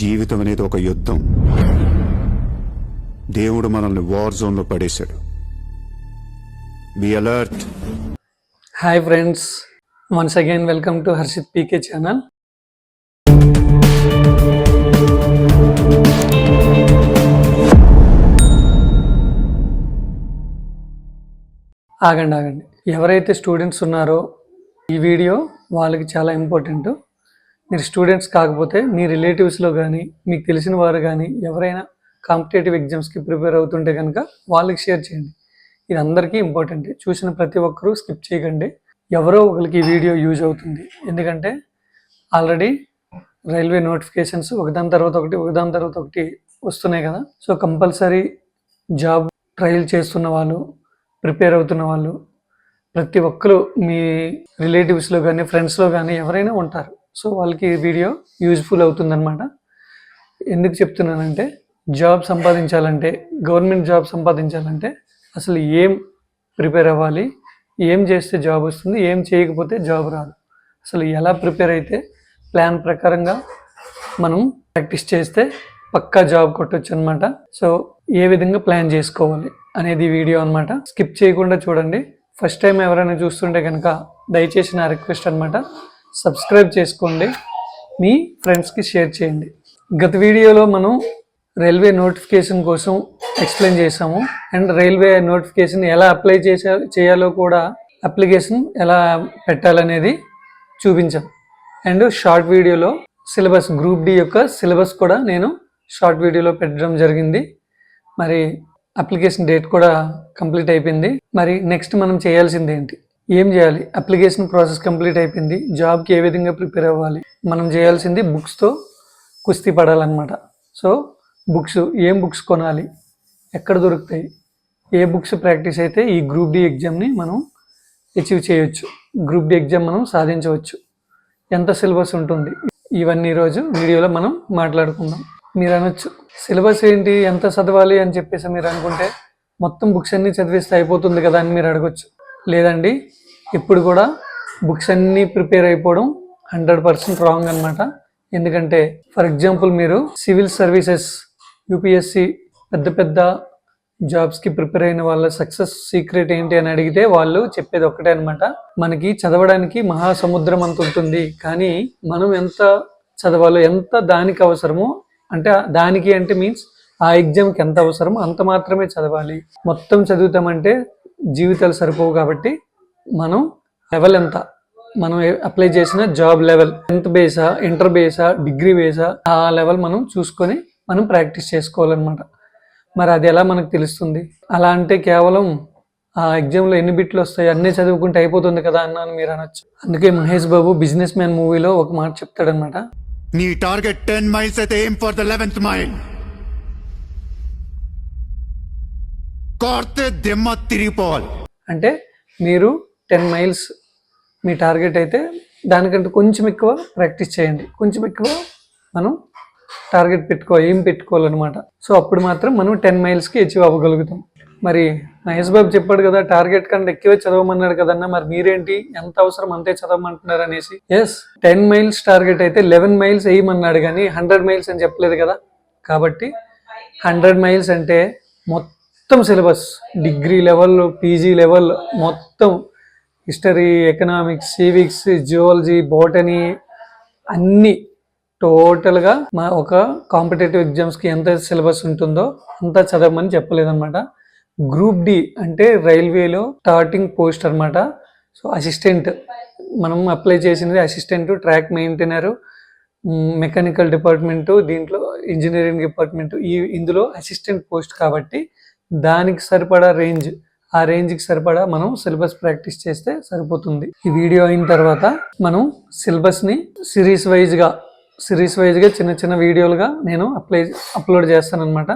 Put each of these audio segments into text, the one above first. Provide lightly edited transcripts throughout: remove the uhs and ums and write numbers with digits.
జీవితం అనేది ఒక యుద్ధం. దేవుడు మనల్ని వార్ జోన్లో పడేశాడు. Be alert. Hi friends, once again welcome to Harshit PK channel. ఆగండి, ఎవరైతే స్టూడెంట్స్ ఉన్నారో ఈ వీడియో వాళ్ళకి చాలా ఇంపార్టెంట్. మీరు స్టూడెంట్స్ కాకపోతే మీ రిలేటివ్స్లో కానీ మీకు తెలిసిన వారు కానీ ఎవరైనా కాంపిటేటివ్ ఎగ్జామ్స్కి ప్రిపేర్ అవుతుంటే కనుక వాళ్ళకి షేర్ చేయండి. ఇది అందరికీ ఇంపార్టెంట్. చూసిన ప్రతి ఒక్కరూ స్కిప్ చేయకండి. ఎవరో ఒకరికి ఈ వీడియో యూజ్ అవుతుంది. ఎందుకంటే ఆల్రెడీ రైల్వే నోటిఫికేషన్స్ ఒకదాని తర్వాత ఒకటి వస్తున్నాయి కదా. సో కంపల్సరీ జాబ్ ట్రయల్ చేస్తున్న వాళ్ళు, ప్రిపేర్ అవుతున్న వాళ్ళు ప్రతి ఒక్కరు మీ రిలేటివ్స్లో కానీ ఫ్రెండ్స్లో కానీ ఎవరైనా ఉంటారు. సో వాళ్ళకి ఈ వీడియో యూజ్ఫుల్ అవుతుందన్నమాట. ఎందుకు చెప్తున్నానంటే జాబ్ సంపాదించాలంటే, గవర్నమెంట్ జాబ్ సంపాదించాలంటే అసలు ఏం ప్రిపేర్ అవ్వాలి, ఏం చేస్తే జాబ్ వస్తుంది, ఏం చేయకపోతే జాబ్ రాదు, అసలు ఎలా ప్రిపేర్ అయితే ప్లాన్ ప్రకారంగా మనం ప్రాక్టీస్ చేస్తే పక్కా జాబ్ కొట్టొచ్చు అనమాట. సో ఏ విధంగా ప్లాన్ చేసుకోవాలి అనేది వీడియో అనమాట. స్కిప్ చేయకుండా చూడండి. ఫస్ట్ టైం ఎవరైనా చూస్తుంటే కనుక దయచేసి నా రిక్వెస్ట్ అనమాట, సబ్స్క్రైబ్ చేసుకోండి, మీ ఫ్రెండ్స్కి షేర్ చేయండి. గత వీడియోలో మనం రైల్వే నోటిఫికేషన్ కోసం ఎక్స్ప్లెయిన్ చేసాము. అండ్ రైల్వే నోటిఫికేషన్ ఎలా అప్లై చేయాలో కూడా, అప్లికేషన్ ఎలా పెట్టాలనేది చూపించాం. అండ్ షార్ట్ వీడియోలో సిలబస్, గ్రూప్ డి యొక్క సిలబస్ కూడా నేను షార్ట్ వీడియోలో పెట్టడం జరిగింది. మరి అప్లికేషన్ డేట్ కూడా కంప్లీట్ అయిపోయింది. మరి నెక్స్ట్ మనం చేయాల్సింది ఏంటి, ఏం చేయాలి? అప్లికేషన్ ప్రాసెస్ కంప్లీట్ అయిపోయింది. జాబ్కి ఏ విధంగా ప్రిపేర్ అవ్వాలి? మనం చేయాల్సింది బుక్స్తో కుస్తీ పడాలన్నమాట. సో బుక్స్, ఏం బుక్స్ కొనాలి, ఎక్కడ దొరుకుతాయి, ఏ బుక్స్ ప్రాక్టీస్ అయితే ఈ గ్రూప్ డి ఎగ్జామ్ని మనం అచీవ్ చేయొచ్చు, గ్రూప్ డి ఎగ్జామ్ మనం సాధించవచ్చు, ఎంత సిలబస్ ఉంటుంది, ఇవన్నీ ఈరోజు వీడియోలో మనం మాట్లాడుకుందాం. మీరు అనొచ్చు, సిలబస్ ఏంటి, ఎంత చదవాలి అని చెప్పేసి మీరు అనుకుంటే మొత్తం బుక్స్ అన్నీ చదివిస్తే అయిపోతుంది కదా అని మీరు అడగొచ్చు. లేదండి, ఇప్పుడు కూడా బుక్స్ అన్నీ ప్రిపేర్ అయిపోవడం 100% రాంగ్ అనమాట. ఎందుకంటే ఫర్ ఎగ్జాంపుల్ మీరు సివిల్ సర్వీసెస్, యూపీఎస్సి పెద్ద జాబ్స్కి ప్రిపేర్ అయిన వాళ్ళ సక్సెస్ సీక్రెట్ ఏంటి అని అడిగితే వాళ్ళు చెప్పేది ఒక్కటే అనమాట, మనకి చదవడానికి మహాసముద్రం అంత ఉంటుంది, కానీ మనం ఎంత చదవాలో, ఎంత దానికి అవసరమో, అంటే దానికి అంటే మీన్స్ ఆ ఎగ్జామ్కి ఎంత అవసరమో అంత మాత్రమే చదవాలి. మొత్తం చదువుతామంటే జీవితాలు సరిపోవు. కాబట్టి మనం లెవెల్ ఎంత, మనం అప్లై చేసిన జాబ్ లెవెల్ 10th బేసా, ఇంటర్ బేసా, డిగ్రీ బేసా, ఆ లెవెల్ మనం చూసుకొని మనం ప్రాక్టీస్ చేసుకోవాలన్నమాట. మరి అది ఎలా మనకు తెలుస్తుంది? అలా అంటే కేవలం ఆ ఎగ్జామ్లో ఎన్ని బిట్లు వస్తాయి అన్నీ చదువుకుంటే అయిపోతుంది కదా అన్నాను మీరు అనొచ్చు. అందుకే మహేష్ బాబు బిజినెస్ మ్యాన్ మూవీలో ఒక మాట చెప్తాడనమాట, నీ టార్గెట్ 10 మైల్స్ అయితే aim for the 11th mile. కార్తే దెమ్మ తిరిగిపోవాలి. అంటే మీరు 10 మైల్స్ మీ టార్గెట్ అయితే దానికంటే కొంచెం ఎక్కువ ప్రాక్టీస్ చేయండి, కొంచెం ఎక్కువ మనం టార్గెట్ ఏం పెట్టుకోవాలన్నమాట. సో అప్పుడు మాత్రం మనం 10 మైల్స్కి అచీవ్ అవ్వగలుగుతాం. మరి మహేష్ బాబు చెప్పాడు కదా, టార్గెట్ కంటే ఎక్కువే చదవమన్నాడు కదన్నా, మరి మీరేంటి ఎంత అవసరం అంతే చదవమంటున్నారు అనేసి. ఎస్, 10 మైల్స్ టార్గెట్ అయితే 11 మైల్స్ వేయమన్నాడు, కానీ 100 మైల్స్ అని చెప్పలేదు కదా. కాబట్టి 100 మైల్స్ అంటే మొత్తం syllabus, degree level, PG level మొత్తం, history, economics, civics, geology, botany అన్నీ టోటల్గా ఒక కాంపిటేటివ్ ఎగ్జామ్స్కి ఎంత సిలబస్ ఉంటుందో అంతా చదవమని చెప్పలేదన్నమాట. గ్రూప్ డి అంటే రైల్వేలో స్టార్టింగ్ పోస్ట్ అనమాట. సో అసిస్టెంట్, మనం అప్లై చేసినది అసిస్టెంట్, ట్రాక్ మెయింటైనరు, మెకానికల్ డిపార్ట్మెంటు, దీంట్లో ఇంజనీరింగ్ డిపార్ట్మెంటు, ఇందులో అసిస్టెంట్ పోస్ట్ కాబట్టి దానికి సరిపడా రేంజ్, ఆ రేంజ్కి సరిపడా మనం సిలబస్ ప్రాక్టీస్ చేస్తే సరిపోతుంది. ఈ వీడియో అయిన తర్వాత మనం సిలబస్ని సిరీస్ వైజ్గా చిన్న చిన్న వీడియోలుగా నేను అప్లోడ్ చేస్తాను అనమాట.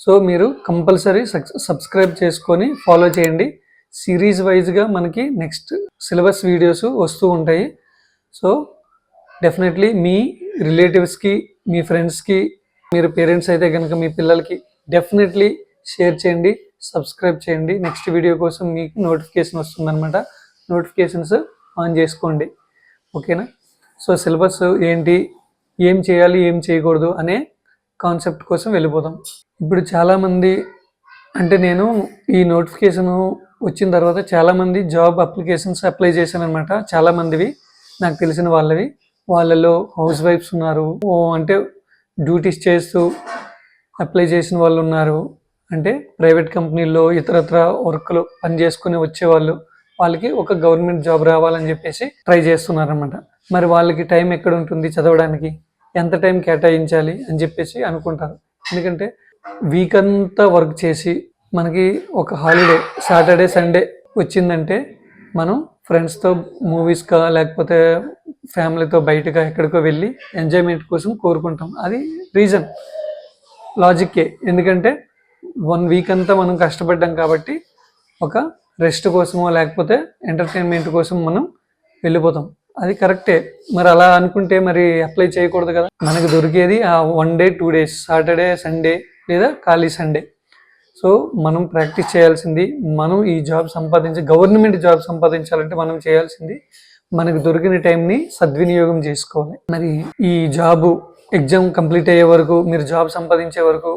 సో మీరు కంపల్సరీ సబ్స్క్రైబ్ చేసుకొని ఫాలో చేయండి. సిరీస్ వైజ్గా మనకి నెక్స్ట్ సిలబస్ వీడియోస్ వస్తూ ఉంటాయి. సో డెఫినెట్లీ మీ రిలేటివ్స్కి, మీ ఫ్రెండ్స్కి, మీరు పేరెంట్స్ అయితే కనుక మీ పిల్లలకి డెఫినెట్లీ షేర్ చేయండి, సబ్స్క్రైబ్ చేయండి. నెక్స్ట్ వీడియో కోసం మీకు నోటిఫికేషన్ వస్తుందన్నమాట. నోటిఫికేషన్స్ ఆన్ చేసుకోండి, ఓకేనా? సో సిలబస్ ఏంటి, ఏం చేయాలి ఏం చేయకూడదు అనే కాన్సెప్ట్ కోసం వెళ్ళిపోతాం. ఇప్పుడు చాలామంది అంటే నేను ఈ నోటిఫికేషన్ వచ్చిన తర్వాత చాలామంది జాబ్ అప్లికేషన్స్ అప్లై చేశాను అనమాట. చాలామందివి నాకు తెలిసిన వాళ్ళలో హౌస్ వైఫ్స్ ఉన్నారు, అంటే డ్యూటీస్ చేస్తూ అప్లై చేసిన వాళ్ళు ఉన్నారు, అంటే ప్రైవేట్ కంపెనీల్లో ఇతరత్ర వర్క్లు పని చేసుకుని వచ్చేవాళ్ళు, వాళ్ళకి ఒక గవర్నమెంట్ జాబ్ రావాలని చెప్పేసి ట్రై చేస్తున్నారన్నమాట. మరి వాళ్ళకి టైం ఎక్కడ ఉంటుంది చదవడానికి, ఎంత టైం కేటాయించాలి అని చెప్పేసి అనుకుంటారు. ఎందుకంటే వీక్ అంతా వర్క్ చేసి మనకి ఒక హాలిడే సాటర్డే సండే వచ్చిందంటే మనం ఫ్రెండ్స్తో మూవీస్గా లేకపోతే ఫ్యామిలీతో బయటగా ఎక్కడికో వెళ్ళి ఎంజాయ్మెంట్ కోసం కోరుకుంటాం. అది రీజన్, లాజిక్కే. ఎందుకంటే 1 వీక్ అంతా మనం కష్టపడ్డాం కాబట్టి ఒక రెస్ట్ కోసమో లేకపోతే ఎంటర్టైన్మెంట్ కోసం మనం వెళ్ళిపోతాం. అది కరెక్టే. మరి అలా అనుకుంటే మరి అప్లై చేయకూడదు కదా. మనకు దొరికేది ఆ 1 డే 2 డేస్, సాటర్డే సండే లేదా ఖాళీ సండే. సో మనం ప్రాక్టీస్ చేయాల్సింది, మనం ఈ జాబ్ గవర్నమెంట్ జాబ్ సంపాదించాలంటే మనం చేయాల్సింది మనకు దొరికిన టైంని సద్వినియోగం చేసుకోవాలి. మరి ఈ జాబు ఎగ్జామ్ కంప్లీట్ అయ్యే వరకు, మీరు జాబ్ సంపాదించే వరకు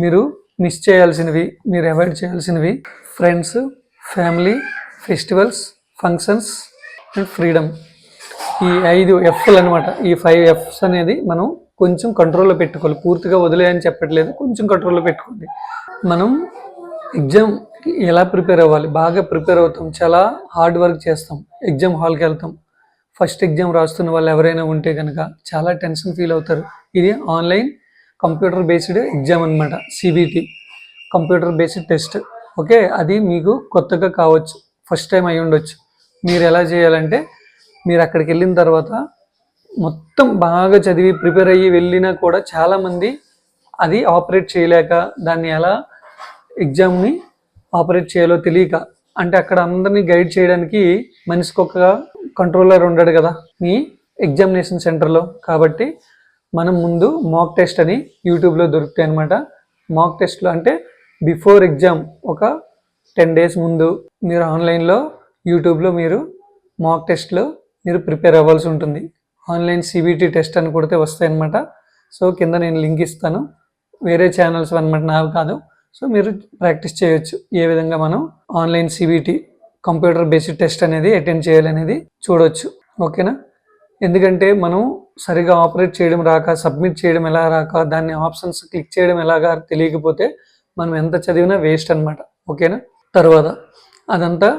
మీరు మిస్ చేయాల్సినవి, మీరు అవాయిడ్ చేయాల్సినవి friends, family, festivals, functions and freedom. ఈ 5 F'లు అనమాట. ఈ 5 F's అనేది మనం కొంచెం కంట్రోల్లో పెట్టుకోవాలి. పూర్తిగా వదిలేయని చెప్పట్లేదు, కొంచెం కంట్రోల్లో పెట్టుకోండి. మనం ఎగ్జామ్కి ఎలా ప్రిపేర్ అవ్వాలి, బాగా ప్రిపేర్ అవుతాం, చాలా హార్డ్ వర్క్ చేస్తాం, ఎగ్జామ్ హాల్కి వెళ్తాం. ఫస్ట్ ఎగ్జామ్ రాస్తున్న వాళ్ళు ఎవరైనా ఉంటే కనుక చాలా టెన్షన్ ఫీల్ అవుతారు. ఇది ఆన్లైన్ కంప్యూటర్ బేస్డ్ ఎగ్జామ్ అనమాట, CBT computer based test. Okay, అది మీకు కొత్తగా కావచ్చు, ఫస్ట్ టైం అయి ఉండొచ్చు. మీరు ఎలా చేయాలంటే, మీరు అక్కడికి వెళ్ళిన తర్వాత మొత్తం బాగా చదివి ప్రిపేర్ అయ్యి వెళ్ళినా కూడా చాలామంది అది ఆపరేట్ చేయలేక, దాన్ని ఎలా ఎగ్జామ్ని ఆపరేట్ చేయాలో తెలియక, అంటే అక్కడ అందరినీ గైడ్ చేయడానికి మనిషికి ఒక కంట్రోలర్ ఉండడు కదా మీ ఎగ్జామినేషన్ సెంటర్లో. కాబట్టి మనం ముందు మాక్ టెస్ట్ అని యూట్యూబ్లో దొరుకుతాయి అనమాట. మాక్ టెస్ట్లో అంటే బిఫోర్ ఎగ్జామ్ ఒక 10 days ముందు మీరు ఆన్లైన్లో యూట్యూబ్లో మీరు మాక్ టెస్ట్లో మీరు ప్రిపేర్ అవ్వాల్సి ఉంటుంది. ఆన్లైన్ సిబిటి టెస్ట్ అని కొడితే వస్తాయి అనమాట. సో కింద నేను లింక్ ఇస్తాను, వేరే ఛానల్స్ అనమాట, నావి కాదు. సో మీరు ప్రాక్టీస్ చేయొచ్చు ఏ విధంగా మనం online CBT computer based test అనేది అటెండ్ చేయాలనేది చూడవచ్చు. ఓకేనా? ఎందుకంటే మనం సరిగా ఆపరేట్ చేయడం రాక, సబ్మిట్ చేయడం ఎలా రాక, దాన్ని ఆప్షన్స్ క్లిక్ చేయడం ఎలాగా తెలియకపోతే మనం ఎంత చదివినా వేస్ట్ అనమాట. ఓకేనా? తర్వాత అదంతా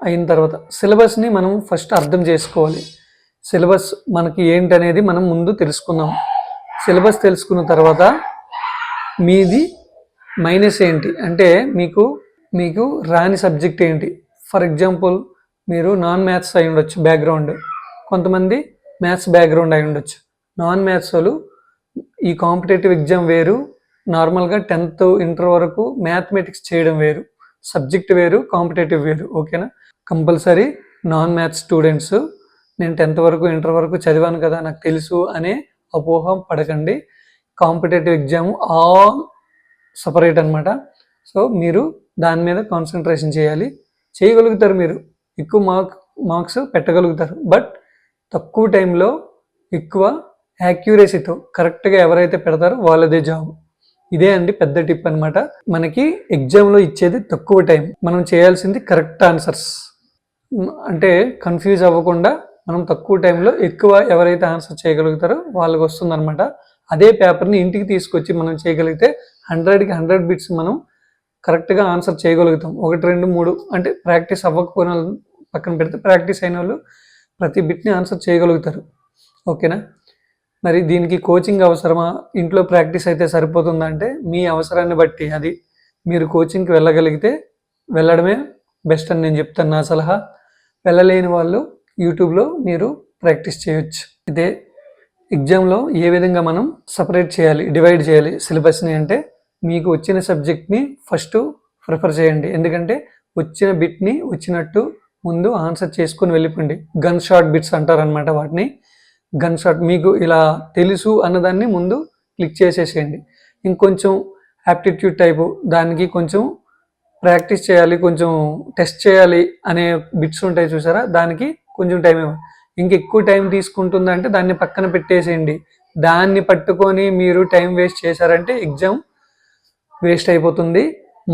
అయిన తర్వాత సిలబస్ని మనం ఫస్ట్ అర్థం చేసుకోవాలి. సిలబస్ మనకి ఏంటనేది మనం ముందు తెలుసుకుందాం. సిలబస్ తెలుసుకున్న తర్వాత మీది మైనస్ ఏంటి, అంటే మీకు రాని సబ్జెక్ట్ ఏంటి. ఫర్ ఎగ్జాంపుల్ మీరు నాన్ మ్యాథ్స్ అయి ఉండొచ్చు బ్యాక్గ్రౌండ్, కొంతమంది మ్యాథ్స్ బ్యాక్గ్రౌండ్ అయి ఉండొచ్చు. నాన్ మ్యాథ్స్ వాళ్ళు ఈ కాంపిటేటివ్ ఎగ్జామ్ వేరు, నార్మల్గా 10th ఇంటర్ వరకు మ్యాథమెటిక్స్ చేయడం వేరు, సబ్జెక్ట్ వేరు, కాంపిటేటివ్ వేరు. ఓకేనా? కంపల్సరీ నాన్ మ్యాథ్స్ స్టూడెంట్స్ నేను 10th వరకు ఇంటర్ వరకు చదివాను కదా నాకు తెలుసు అనే అపోహం పడకండి. కాంపిటేటివ్ ఎగ్జామ్ ఆల్ సపరేట్ అనమాట. సో మీరు దాని మీద కాన్సన్ట్రేషన్ చేయగలుగుతారు. మీరు ఎక్కువ మార్క్స్ పెట్టగలుగుతారు, బట్ తక్కువ టైంలో ఎక్కువ యాక్యురసీతో కరెక్ట్గా ఎవరైతే పెడతారో వాళ్ళదే జాబ్. ఇదే అండి పెద్ద టిప్ అనమాట. మనకి ఎగ్జామ్లో ఇచ్చేది తక్కువ టైం, మనం చేయాల్సింది కరెక్ట్ ఆన్సర్స్. అంటే కన్ఫ్యూజ్ అవ్వకుండా మనం తక్కువ టైంలో ఎక్కువ ఎవరైతే ఆన్సర్ చేయగలుగుతారో వాళ్ళకి వస్తుందన్నమాట. అదే పేపర్ని ఇంటికి తీసుకొచ్చి మనం చేయగలిగితే 100కి 100 బిట్స్ మనం కరెక్ట్గా ఆన్సర్ చేయగలుగుతాం. 1, 2, 3 అంటే ప్రాక్టీస్ అవ్వకపోయిన వాళ్ళు పక్కన పెడితే, ప్రాక్టీస్ అయిన వాళ్ళు ప్రతి బిట్ని ఆన్సర్ చేయగలుగుతారు. ఓకేనా? మరి దీనికి కోచింగ్ అవసరమా, ఇంట్లో ప్రాక్టీస్ అయితే సరిపోతుందా అంటే మీ అవసరాన్ని బట్టి, అది మీరు కోచింగ్కి వెళ్ళగలిగితే వెళ్ళడమే బెస్ట్ అని నేను చెప్తాను, నా సలహా. వెళ్ళలేని వాళ్ళు యూట్యూబ్లో మీరు ప్రాక్టీస్ చేయొచ్చు. ఇదే ఎగ్జామ్లో ఏ విధంగా మనం సపరేట్ చేయాలి, డివైడ్ చేయాలి సిలబస్ని అంటే, మీకు వచ్చిన సబ్జెక్ట్ని ఫస్ట్ ప్రిఫర్ చేయండి. ఎందుకంటే వచ్చిన బిట్ని వచ్చినట్టు ముందు ఆన్సర్ చేసుకొని వెళ్ళిపోండి. గన్ షాట్ బిట్స్ అంటారనమాట వాటిని. గన్ షాట్ మీకు ఇలా తెలుసు అన్నదాన్ని ముందు క్లిక్ చేసేసేయండి. ఇంకొంచెం యాప్టిట్యూడ్ టైపు, దానికి కొంచెం ప్రాక్టీస్ చేయాలి, కొంచెం టెస్ట్ చేయాలి అనే బిట్స్ ఉంటాయి చూసారా, దానికి కొంచెం టైం ఇవ్వండి. ఇంకెక్కువ టైం తీసుకుంటుందంటే దాన్ని పక్కన పెట్టేసేయండి. దాన్ని పట్టుకొని మీరు టైం వేస్ట్ చేశారంటే ఎగ్జామ్ వేస్ట్ అయిపోతుంది.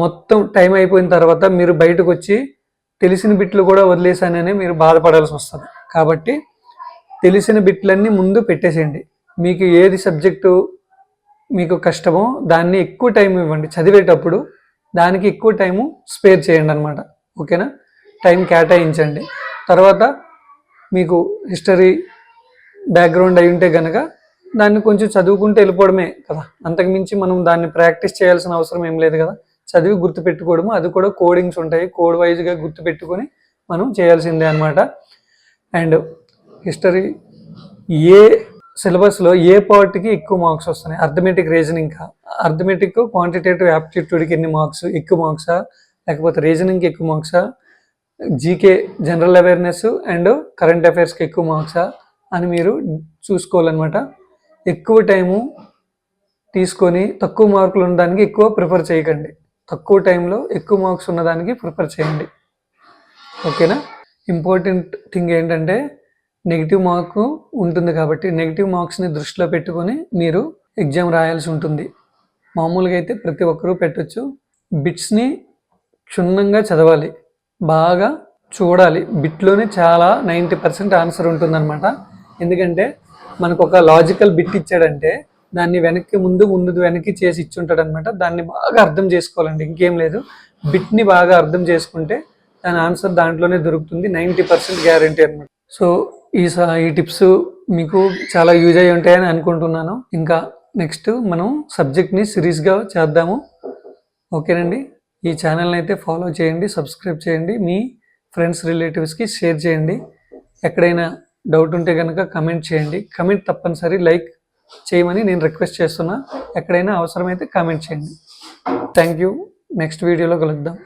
మొత్తం టైం అయిపోయిన తర్వాత మీరు బయటకు వచ్చి తెలిసిన బిట్లు కూడా వదిలేసానని మీరు బాధపడాల్సి వస్తుంది. కాబట్టి తెలిసిన బిట్లన్నీ ముందు పెట్టేసేయండి. మీకు ఏది సబ్జెక్టు మీకు కష్టమో దాన్ని ఎక్కువ టైం ఇవ్వండి. చదివేటప్పుడు దానికి ఎక్కువ టైము స్పేర్ చేయండి అనమాట. ఓకేనా? టైం కేటాయించండి. తర్వాత మీకు హిస్టరీ బ్యాక్గ్రౌండ్ అయి ఉంటే కనుక దాన్ని కొంచెం చదువుకుంటూ వెళ్ళిపోవడమే కదా, అంతకుమించి మనం దాన్ని ప్రాక్టీస్ చేయాల్సిన అవసరం ఏం లేదు కదా. చదివి గుర్తుపెట్టుకోవడము, అది కూడా కోడింగ్స్ ఉంటాయి, కోడ్ వైజ్గా గుర్తుపెట్టుకొని మనం చేయాల్సిందే అనమాట. అండ్ హిస్టరీ ఏ సిలబస్లో ఏ పార్ట్కి ఎక్కువ మార్క్స్ వస్తున్నాయి? అర్థమెటిక్ రీజనింగ్కా? అర్థమెటిక్ క్వాంటిటేటివ్ యాప్టిట్యూడ్కి ఎన్ని మార్క్స్? ఎక్కువ మార్క్సా? లేకపోతే రీజనింగ్కి ఎక్కువ మార్క్సా? GK general awareness and current అఫైర్స్కి ఎక్కువ మార్క్సా అని మీరు చూసుకోవాలన్నమాట. ఎక్కువ టైము తీసుకొని తక్కువ మార్కులు ఉండడానికి ఎక్కువ ప్రిఫర్ చేయకండి. తక్కువ టైంలో ఎక్కువ మార్క్స్ ఉన్నదానికి ప్రిఫర్ చేయండి. ఓకేనా? ఇంపార్టెంట్ థింగ్ ఏంటంటే నెగిటివ్ మార్కు ఉంటుంది కాబట్టి నెగిటివ్ మార్క్స్ని దృష్టిలో పెట్టుకొని మీరు ఎగ్జామ్ రాయాల్సి ఉంటుంది. మామూలుగా అయితే ప్రతి ఒక్కరూ పెట్టచ్చు. బిట్స్ని క్షుణ్ణంగా చదవాలి, బాగా చూడాలి. బిట్లోనే చాలా 90% ఆన్సర్ ఉంటుందన్నమాట. ఎందుకంటే మనకు ఒక లాజికల్ బిట్ ఇచ్చాడంటే దాన్ని ముందు వెనక్కి చేసి ఇచ్చుంటాడు అనమాట. దాన్ని బాగా అర్థం చేసుకోవాలండి, ఇంకేం లేదు. బిట్ని బాగా అర్థం చేసుకుంటే దాని ఆన్సర్ దాంట్లోనే దొరుకుతుంది. 90% గ్యారంటీ అనమాట. సో ఈ టిప్స్ మీకు చాలా యూజ్ అయ్యి ఉంటాయని అనుకుంటున్నాను. ఇంకా నెక్స్ట్ మనం సబ్జెక్ట్ని సిరీస్గా చేద్దాము. ఓకేనండి? ఈ ఛానల్ని అయితే ఫాలో చేయండి, సబ్స్క్రైబ్ చేయండి, మీ ఫ్రెండ్స్ రిలేటివ్స్కి షేర్ చేయండి. ఎక్కడైనా డౌట్ ఉంటే కనుక కమెంట్ చేయండి. కమెంట్ తప్పనిసరి లైక్ చేయమని నేను రిక్వెస్ట్ చేస్తున్నా. ఎక్కడైనా అవసరమైతే కామెంట్ చేయండి. Thank you. నెక్స్ట్ వీడియోలో కలుద్దాం.